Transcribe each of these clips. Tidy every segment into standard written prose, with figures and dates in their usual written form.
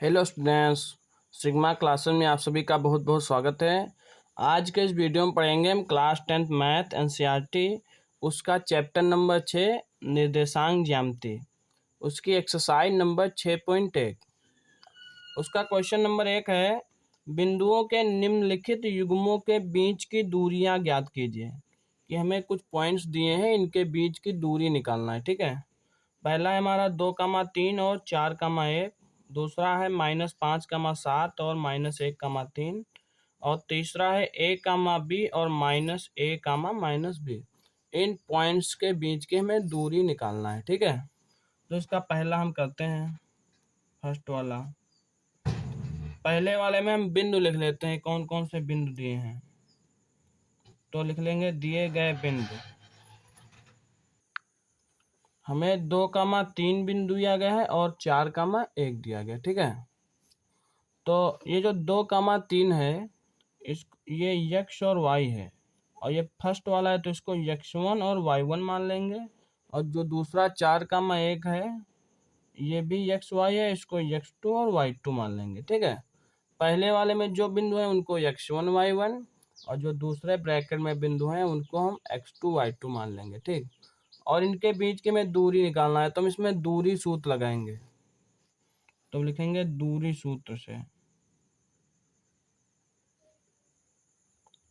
Hello students, sigma classes में आप सभी का बहुत बहुत स्वागत है। आज के इस वीडियो में पढ़ेंगे हम क्लास 10th मैथ एनसीईआरटी उसका चैप्टर नंबर 6 निर्देशांक ज्यामिति, उसकी एक्सरसाइज नंबर 6.1। उसका क्वेश्चन नंबर 1 है, बिंदुओं के निम्नलिखित युग्मों के बीच की दूरियां ज्ञात कीजिए। कि हमें कुछ पॉइंट्स दिए हैं, इनके बीच की दूरी निकालना है। ठीक है, पहला है हमारा 2,3 और 4,1। दूसरा है -5,7 और -1,3। और तीसरा है a,b और -a,-b। इन पॉइंट्स के बीच की हमें दूरी निकालना है। ठीक है, तो इसका पहला हम करते हैं। फर्स्ट वाला, पहले वाले में हम बिंदु लिख लेते हैं, कौन कौन से बिंदु दिए हैं। तो लिख लेंगे दिए गए बिंदु। हमें 2,3 बिंदु दिया गया है और 4,1 दिया गया। ठीक है, तो ये जो 2,3 है, इस ये यक्ष और वाई है, और ये फर्स्ट वाला है तो इसको x1 और y1 मान लेंगे। और जो दूसरा 4,1 है, ये भी एक्स वाई है, इसको x2 और y2 मान लेंगे। ठीक है, पहले वाले में जो बिंदु है उनको x1 y1, और जो दूसरे ब्रैकेट में बिंदु हैं उनको हम x2 y2 मान लेंगे। ठीक, और इनके बीच के में दूरी निकालना है, तो हम इसमें दूरी सूत्र लगाएंगे। तो लिखेंगे दूरी सूत्र से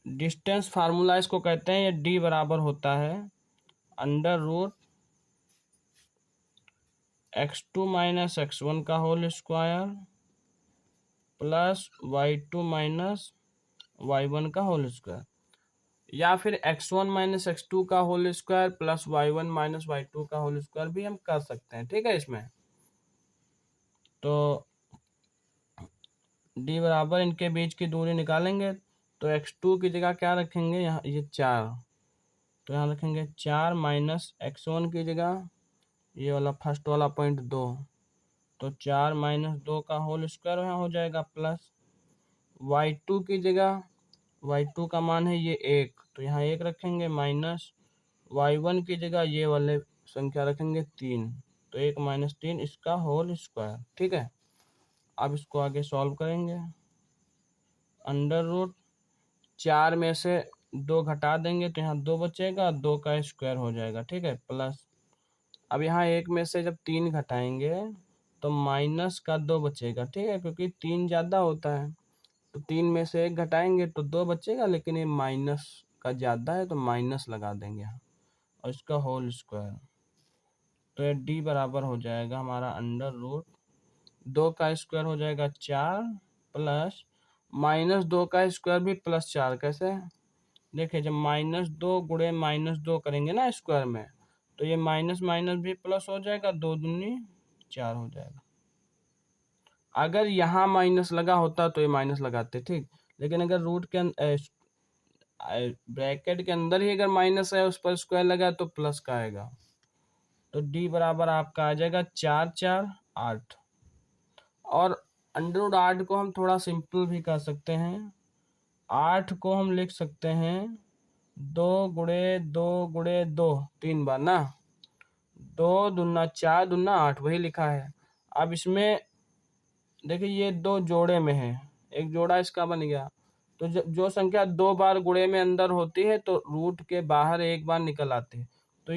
डिस्टेंस फार्मूला इसको कहते हैं। ये d बराबर होता है √ x2 माइनस x1 का whole square plus y2 minus y1 का होल स्क्वायर, या फिर x1 माइनस x2 का whole square plus y1 minus y2 का होल स्क्वायर भी हम कर सकते हैं। ठीक है, इसमें तो d बराबर इनके बीच की दूरी निकालेंगे। तो x2 की जगह क्या रखेंगे, यहाँ ये 4, तो यहाँ रखेंगे 4 माइनस x1 की जगह ये वाला फर्स्ट वाला पॉइंट 2, तो 4 माइनस 2 का होल स्क्वायर यहाँ हो जाएगा प्लस y2 की जगह, y2 का मान है ये 1, तो यहाँ 1 रखेंगे माइनस y1 की जगह ये वाले संख्या रखेंगे 3, तो 1 माइनस 3 इसका होल स्क्वायर। ठीक है, अब इसको आगे सॉल्व करेंगे। √ 4 में से 2 घटा देंगे तो यहाँ 2 बचेगा, 2 का स्क्वायर हो जाएगा। ठीक है, प्लस अब यहाँ 1 में से जब 3 घटाएंगे तो माइनस का 2 बचेगा। ठीक है, क्योंकि 3 ज़्यादा होता है, तो 3 में से 1 घटाएंगे तो 2 बचेगा, लेकिन ये माइनस का ज़्यादा है तो माइनस लगा देंगे यहाँ, और इसका होल स्क्वायर। तो ये d बराबर हो जाएगा हमारा √ 2 का स्क्वायर हो जाएगा 4 प्लस -2 का स्क्वायर भी प्लस 4। कैसे, देखिए जब -2 गुणे -2 करेंगे ना स्क्वायर में, तो ये माइनस माइनस भी प्लस हो जाएगा, 2 दूनी 4 हो जाएगा। अगर यहाँ माइनस लगा होता तो ये माइनस लगाते, ठीक, लेकिन अगर रूट के ब्रैकेट के अंदर ही अगर माइनस है, उस पर स्क्वायर लगा तो प्लस का आएगा। तो d बराबर आपका आ जाएगा 4 4 8। और √8 को हम थोड़ा सिंपल भी कर सकते हैं। 8 को हम लिख सकते हैं 2 गुणे 2 गुणे 2 3 बार ना, 2 दूना 4 दूना 8, वही लिखा है। अब इसमें देखिए ये 2 जोड़े में है, एक जोड़ा इसका बन गया, तो जो संख्या 2 बार गुणे में अंदर होती है तो रूट के बाहर एक बार निकल आती है। तो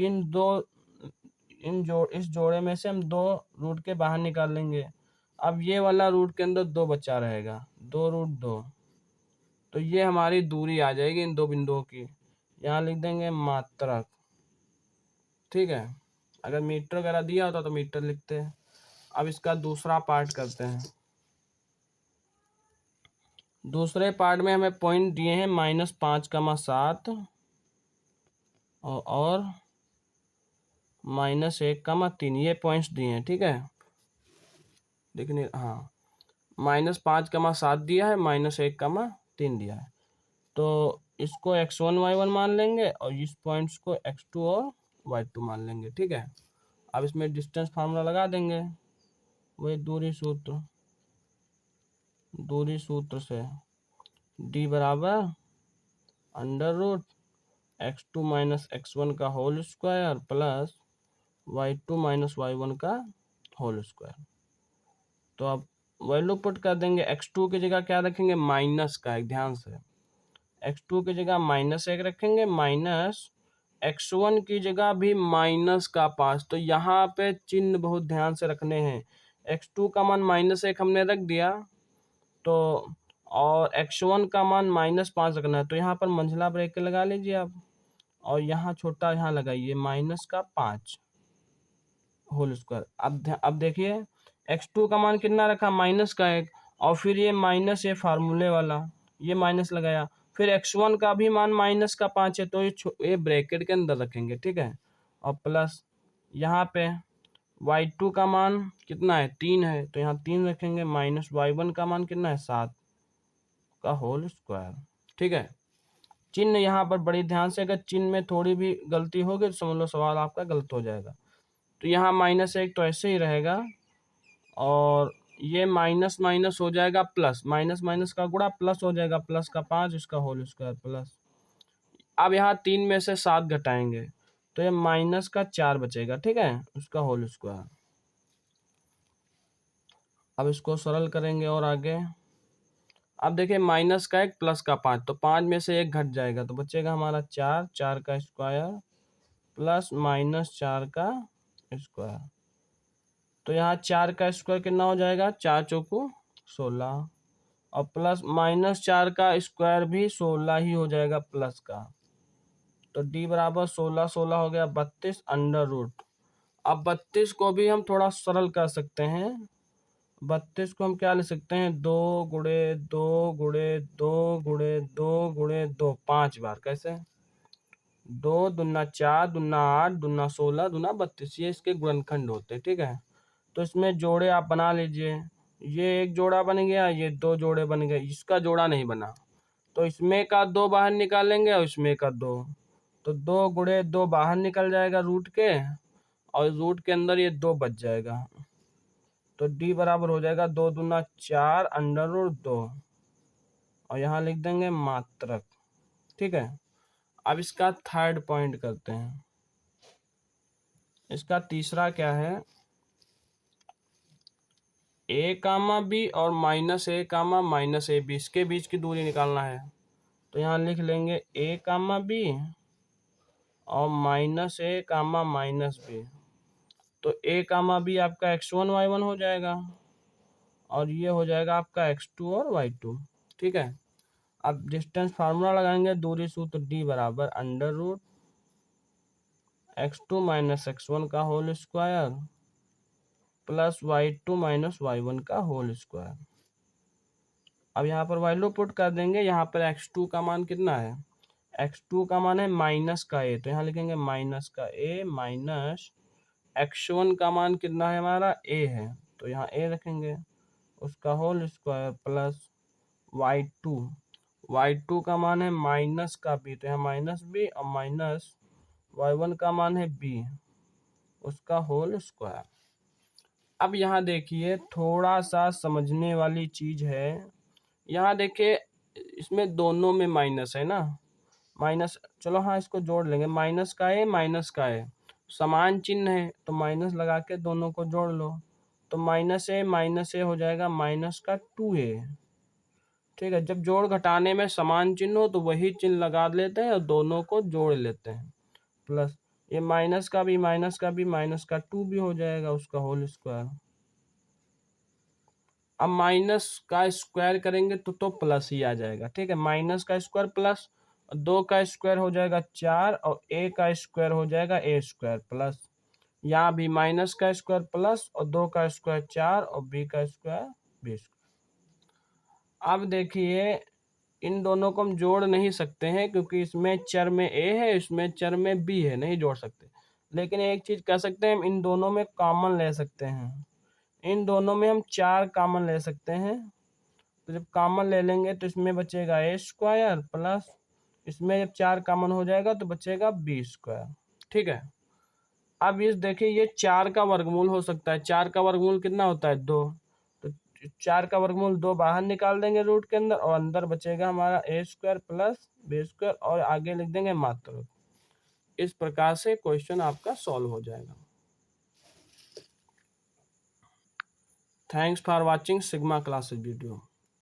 इस जोड़े में से हम 2 रूट के बाहर निकाल लेंगे। अब ये वाला रूट के अंदर 2 बचा रहेगा, 2√2, तो ये हमारी दूरी आ जाएगी इन दो बिंदुओं की। यहाँ लिख देंगे मात्रक। ठीक है, अगर मीटर वगैरह दिया होता तो मीटर लिखते हैं। अब इसका दूसरा पार्ट करते हैं। दूसरे पार्ट में हमें पॉइंट दिए हैं -5,7 और -1,3, ये पॉइंट्स दिए हैं। ठीक है, देखिए हाँ, -5,7 दिया है, -1,3 दिया है, तो इसको x1 y1 मान लेंगे और इस पॉइंट्स को x2 और y2 मान लेंगे। ठीक है, अब इसमें डिस्टेंस फार्मूला लगा देंगे, वही दूरी सूत्र से d बराबर √ x2 माइनस x1 का whole square plus y2 minus y1 का होल स्क्वायर। तो अब वैल्यू पुट कर देंगे। x2 की जगह क्या रखेंगे, माइनस का एक, ध्यान से x2 की जगह -1 रखेंगे, माइनस x1 की जगह भी -5। तो यहाँ पे चिन्ह बहुत ध्यान से रखने हैं। x2 का मान -1 हमने रख दिया, तो और x1 का मान -5 रखना है, तो यहाँ पर मंझला ब्रैकेट लगा लीजिए आप, और यहाँ छोटा यहाँ लगाइए -5 होल स्क्वायर। अब देखिए x2 का मान कितना रखा, -1, और फिर ये माइनस, ये फार्मूले वाला, ये माइनस लगाया, फिर x1 का भी मान -5 है, तो ये ब्रैकेट के अंदर रखेंगे, ठीक है। और प्लस यहाँ पे y2 का मान कितना है, 3 है, तो यहाँ 3 रखेंगे, माइनस y1 का मान कितना है, 7 का होल स्क्वायर, ठीक है। चिन्ह यहाँ पर बड़ी ध्यान से, अगर चिन्ह में थोड़ी भी गलती होगी तो समझ लो सवाल आपका गलत हो जाएगा। तो यहाँ -1 तो ऐसे ही रहेगा, और ये माइनस माइनस हो जाएगा प्लस, माइनस माइनस का गुणा प्लस हो जाएगा, प्लस का 5 इसका होल स्क्वायर प्लस। अब यहाँ 3 में से 7 घटाएंगे, तो ये -4 बचेगा, ठीक है, उसका होल स्क्वायर। अब इसको सरल करेंगे और आगे, अब देखिए -1 प्लस का 5, तो 5 में से 1 घट जाएगा, तो बचेगा हमारा 4, 4 का स्क्वायर प्लस -4 का स्क्वायर। तो यहाँ 4 का स्क्वायर कितना हो जाएगा, 4 चौको 16, और प्लस -4 का स्क्वायर भी 16 ही हो जाएगा प्लस का। तो d बराबर 16, 16 हो गया 32 अंडर रूट। अब 32 को भी हम थोड़ा सरल कर सकते हैं। 32 को हम क्या ले सकते हैं, 2 गुणे 2 गुणे 2 गुणे 2 गुणे 2, 5 बार। कैसे, 2 दूना 4 दूना 8 दूना 16 दूना 32, ये इसके गुणनखंड होते हैं, ठीक है। तो इसमें जोड़े आप बना लीजिए, ये एक जोड़ा बन गया, ये 2 जोड़े बन गए, इसका जोड़ा नहीं बना, तो इसमें का 2 बाहर निकालेंगे और इसमें का 2, तो 2 गुणे 2 बाहर निकल जाएगा रूट के, और रूट के अंदर ये 2 बच जाएगा। तो d बराबर हो जाएगा 2 दूना 4 अंडर रूट 2, और यहाँ लिख देंगे मात्रक, ठीक है। अब इसका थर्ड पॉइंट करते हैं। इसका तीसरा क्या है, a कामा b और -a कामा -ab, इसके बीच की दूरी निकालना है। तो यहाँ लिख लेंगे a कामा b और -a कामा -b। तो a कामा b आपका x1 y1 हो जाएगा, और ये हो जाएगा आपका x2 और y2, ठीक है। अब डिस्टेंस फार्मूला लगाएंगे, दूरी सूत्र d बराबर under root x2 minus x1 का whole square plus y2 minus y1 का होल स्क्वायर। अब यहाँ पर वैल्यू पुट कर देंगे, यहाँ पर x2 का मान कितना है, x2 का मान है -a, तो यहाँ लिखेंगे -a माइनस x1 का मान कितना है हमारा a है, तो यहाँ a रखेंगे, उसका होल स्क्वायर प्लस y2 का मान है -b, तो यहाँ -b और माइनस y1 का मान है b, उसका होल स्क्वायर। अब यहाँ देखिए थोड़ा सा समझने वाली चीज है, यहाँ देखिए इसमें दोनों में माइनस है ना, माइनस, चलो हाँ इसको जोड़ लेंगे, माइनस का है, समान चिन्ह है, तो माइनस लगा के दोनों को जोड़ लो, तो -a हो जाएगा -2a, ठीक है। जब जोड़ घटाने में समान चिन्ह हो तो वही चिन्ह लगा लेते हैं और दोनों को जोड़ लेते हैं, प्लस ये माइनस का भी -2 भी हो जाएगा, उसका होल स्क्वायर। अब माइनस का स्क्वायर करेंगे तो प्लस ही आ जाएगा, ठीक है। माइनस का स्क्वायर प्लस 2 का स्क्वायर हो जाएगा 4, और a का स्क्वायर हो जाएगा a स्क्वायर प्लस, यहाँ भी माइनस का स्क्वायर प्लस और 2 का स्क्वायर 4 और b का स्क्वायर b स्क्वायर। अब देखिए इन दोनों को हम जोड़ नहीं सकते हैं, क्योंकि इसमें चर में a है, इसमें चर में b है, नहीं जोड़ सकते। लेकिन एक चीज कर सकते हैं, हम इन दोनों में कॉमन ले सकते हैं, इन दोनों में हम 4 कॉमन ले सकते हैं। तो जब कॉमन ले लेंगे तो इसमें बचेगा a स्क्वायर प्लस, इसमें जब 4 कॉमन हो जाएगा तो बचेगा b स्क्वायर, ठीक है। अब इस देखिए ये 4 का वर्गमूल हो सकता है, 4 का वर्गमूल कितना होता है 2, तो 4 का वर्गमूल 2 बाहर निकाल देंगे रूट के अंदर, और अंदर बचेगा हमारा a square plus b square, और आगे लिख देंगे मात्रक। इस प्रकार से क्वेश्चन आपका सॉल्व हो जाएगा। Thanks for watching sigma classes video.